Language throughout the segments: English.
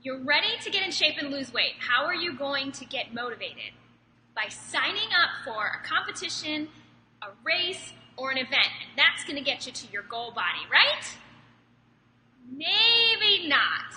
You're ready to get in shape and lose weight. How are you going to get motivated? By signing up for a competition, a race, or an event. And that's going to get you to your goal body, right? Maybe not.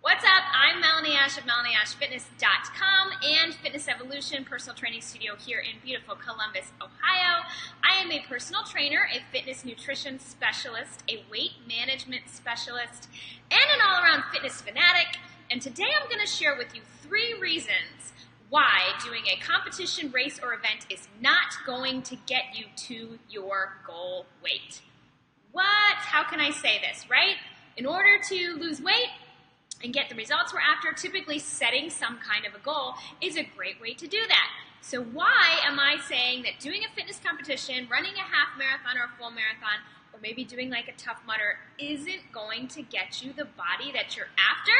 What's up? I'm Melanie Ash of MelanieAshFitness.com and Fitness Evolution Personal Training Studio here in beautiful Columbus, Ohio. I am a personal trainer, a fitness nutrition specialist, a weight management specialist, and an all-around fitness fanatic. And today I'm going to share with you 3 reasons why doing a competition, race, or event is not going to get you to your goal weight. What? How can I say this, right? In order to lose weight and get the results we're after, typically setting some kind of a goal is a great way to do that. So why am I saying that doing a fitness competition, running a half marathon or a full marathon, or maybe doing like a Tough Mudder isn't going to get you the body that you're after?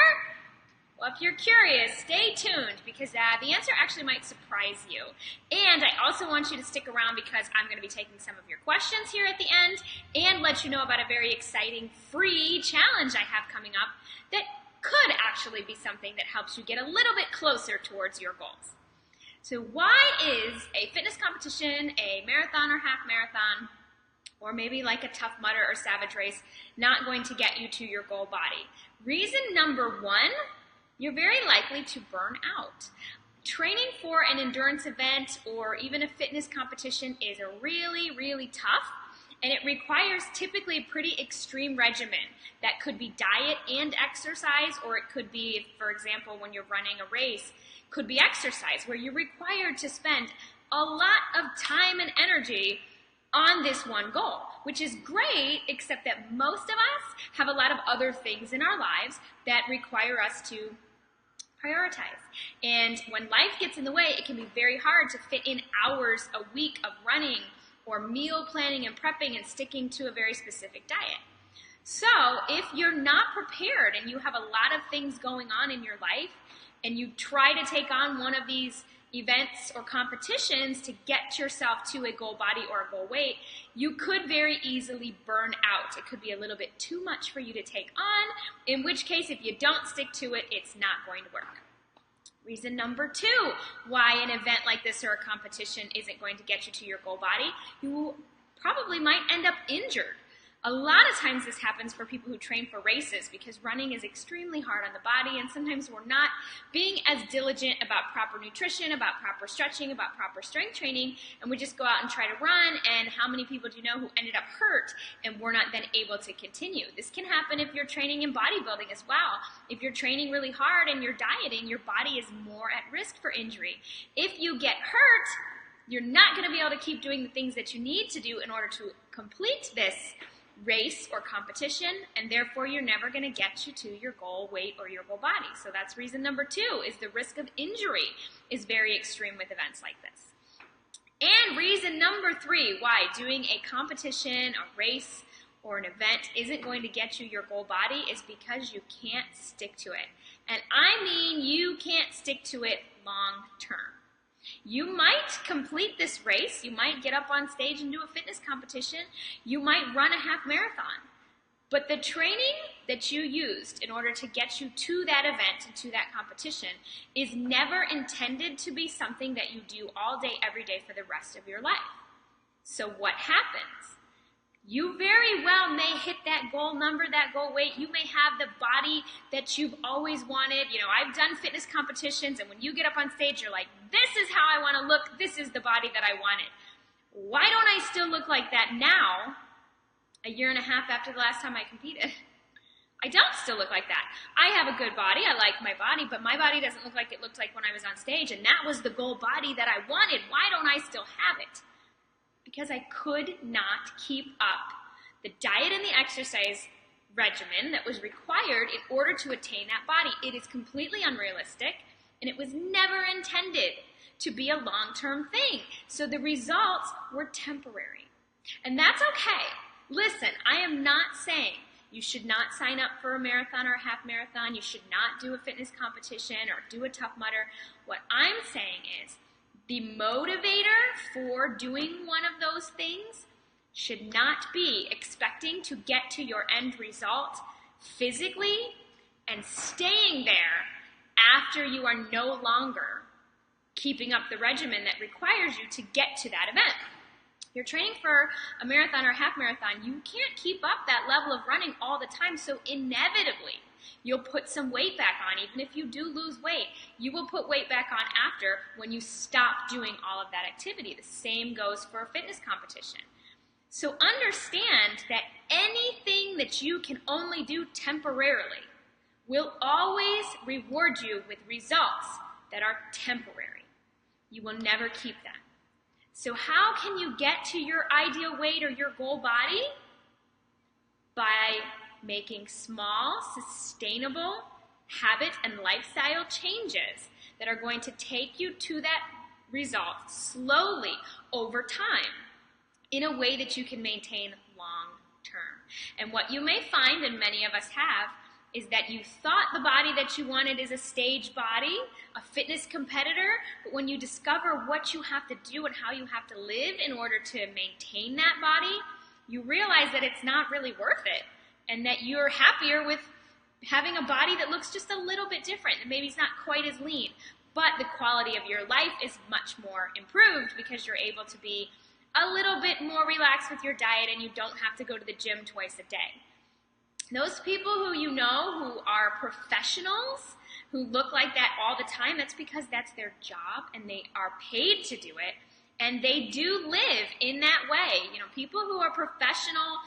Well, if you're curious, stay tuned because the answer actually might surprise you. And I also want you to stick around because I'm going to be taking some of your questions here at the end and let you know about a very exciting free challenge I have coming up that could actually be something that helps you get a little bit closer towards your goals. So why is a fitness competition, a marathon or half marathon, or maybe like a Tough Mudder or Savage Race not going to get you to your goal body? Reason number 1, you're very likely to burn out. Training for an endurance event or even a fitness competition is really, really tough. And it requires typically a pretty extreme regimen that could be diet and exercise, or it could be, for example, when you're running a race, could be exercise, where you're required to spend a lot of time and energy on this one goal, which is great, except that most of us have a lot of other things in our lives that require us to prioritize. And when life gets in the way, it can be very hard to fit in hours a week of running or meal planning and prepping and sticking to a very specific diet. So if you're not prepared and you have a lot of things going on in your life and you try to take on one of these events or competitions to get yourself to a goal body or a goal weight, you could very easily burn out. It could be a little bit too much for you to take on, in which case if you don't stick to it, it's not going to work. Reason number 2 why an event like this or a competition isn't going to get you to your goal body, you probably might end up injured. A lot of times this happens for people who train for races because running is extremely hard on the body, and sometimes we're not being as diligent about proper nutrition, about proper stretching, about proper strength training, and we just go out and try to run, and how many people do you know who ended up hurt and were not then able to continue? This can happen if you're training in bodybuilding as well. If you're training really hard and you're dieting, your body is more at risk for injury. If you get hurt, you're not going to be able to keep doing the things that you need to do in order to complete this race or competition, and therefore you're never going to get you to your goal weight or your goal body. So that's reason number 2, is the risk of injury is very extreme with events like this. And reason number 3 why doing a competition, a race, or an event isn't going to get you your goal body is because you can't stick to it. And I mean you can't stick to it long term. You might complete this race, you might get up on stage and do a fitness competition, you might run a half marathon, but the training that you used in order to get you to that event and to that competition is never intended to be something that you do all day, every day for the rest of your life. So what happens? You very well may hit that goal number, that goal weight. You may have the body that you've always wanted. You know, I've done fitness competitions, and when you get up on stage, you're like, this is how I want to look. This is the body that I wanted. Why don't I still look like that now, a year and a half after the last time I competed? I don't still look like that. I have a good body. I like my body, but my body doesn't look like it looked like when I was on stage, and that was the goal body that I wanted. Why don't I still have it? Because I could not keep up the diet and the exercise regimen that was required in order to attain that body. It is completely unrealistic, and it was never intended to be a long-term thing. So the results were temporary. And that's okay. Listen, I am not saying you should not sign up for a marathon or a half marathon. You should not do a fitness competition or do a Tough Mudder. What I'm saying is, the motivator for doing one of those things should not be expecting to get to your end result physically and staying there after you are no longer keeping up the regimen that requires you to get to that event. If you're training for a marathon or half marathon, you can't keep up that level of running all the time, so inevitably you'll put some weight back on. Even if you do lose weight, you will put weight back on after when you stop doing all of that activity. The same goes for a fitness competition. So understand that anything that you can only do temporarily will always reward you with results that are temporary. You will never keep them. So how can you get to your ideal weight or your goal body? By making small, sustainable habit and lifestyle changes that are going to take you to that result slowly over time in a way that you can maintain long term. And what you may find, and many of us have, is that you thought the body that you wanted is a stage body, a fitness competitor, but when you discover what you have to do and how you have to live in order to maintain that body, you realize that it's not really worth it, and that you're happier with having a body that looks just a little bit different, and maybe it's not quite as lean, but the quality of your life is much more improved because you're able to be a little bit more relaxed with your diet and you don't have to go to the gym twice a day. Those people who you know who are professionals, who look like that all the time, that's because that's their job and they are paid to do it, and they do live in that way. You know, people who are professional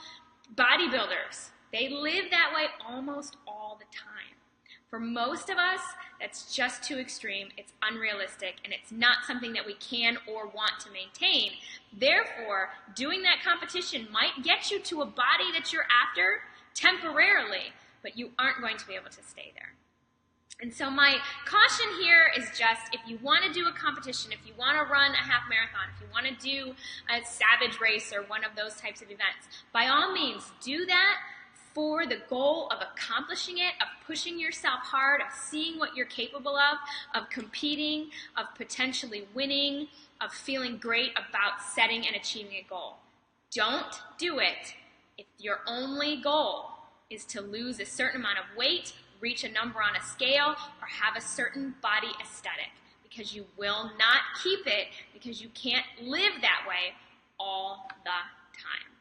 bodybuilders, they live that way almost all the time. For most of us, that's just too extreme, it's unrealistic, and it's not something that we can or want to maintain. Therefore, doing that competition might get you to a body that you're after temporarily, but you aren't going to be able to stay there. And so my caution here is just, if you want to do a competition, if you want to run a half marathon, if you want to do a savage race or one of those types of events, by all means do that for the goal of accomplishing it, of pushing yourself hard, of seeing what you're capable of competing, of potentially winning, of feeling great about setting and achieving a goal. Don't do it if your only goal is to lose a certain amount of weight, reach a number on a scale, or have a certain body aesthetic, because you will not keep it, because you can't live that way all the time.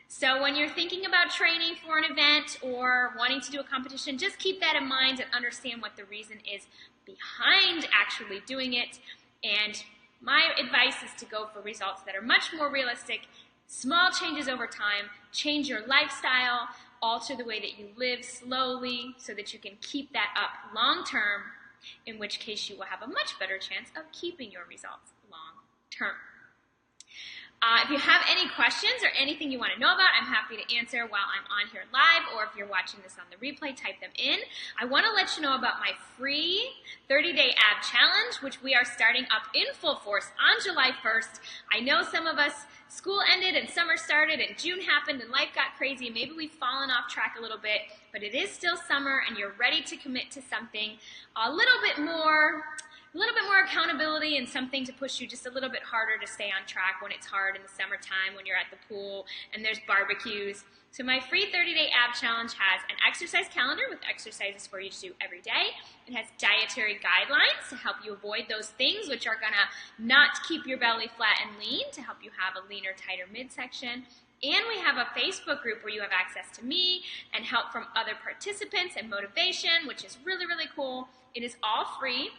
So when you're thinking about training for an event or wanting to do a competition, just keep that in mind and understand what the reason is behind actually doing it. And my advice is to go for results that are much more realistic, small changes over time, change your lifestyle, alter the way that you live slowly so that you can keep that up long term, in which case you will have a much better chance of keeping your results long term. If you have any questions or anything you want to know about, I'm happy to answer while I'm on here live, or if you're watching this on the replay, type them in. I want to let you know about my free 30-day ab challenge, which we are starting up in full force on July 1st. I know some of us, school ended and summer started and June happened and life got crazy. Maybe we've fallen off track a little bit, but it is still summer and you're ready to commit to something a little bit more accountability, and something to push you just a little bit harder to stay on track when it's hard in the summertime, when you're at the pool and there's barbecues. So my free 30-day ab challenge has an exercise calendar with exercises for you to do every day. It has dietary guidelines to help you avoid those things which are gonna not keep your belly flat and lean, to help you have a leaner, tighter midsection. And we have a Facebook group where you have access to me and help from other participants and motivation, which is really, really cool. It is all free.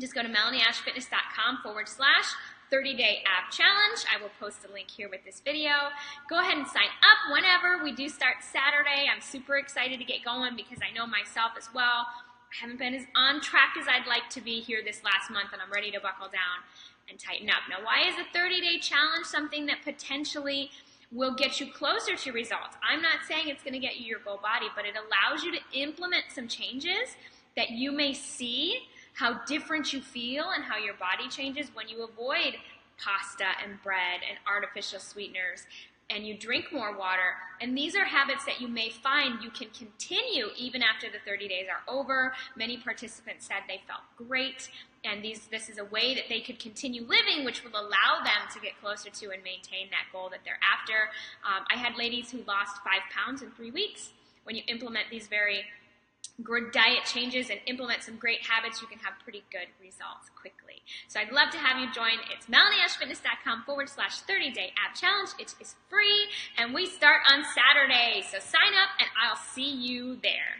Just go to melanieashfitness.com/30-day ab challenge. I will post a link here with this video. Go ahead and sign up whenever. We do start Saturday. I'm super excited to get going because I know myself as well. I haven't been as on track as I'd like to be here this last month, and I'm ready to buckle down and tighten up. Now, why is a 30-day challenge something that potentially will get you closer to results? I'm not saying it's going to get you your goal body, but it allows you to implement some changes that you may see how different you feel and how your body changes when you avoid pasta and bread and artificial sweeteners and you drink more water. And these are habits that you may find you can continue even after the 30 days are over. Many participants said they felt great, and this is a way that they could continue living, which will allow them to get closer to and maintain that goal that they're after. I had ladies who lost 5 pounds in 3 weeks when you implement these very diet changes and implement some great habits, you can have pretty good results quickly. So I'd love to have you join. It's MelanieAshFitness.com/30-day ab challenge. It is free, and we start on Saturday. So sign up, and I'll see you there.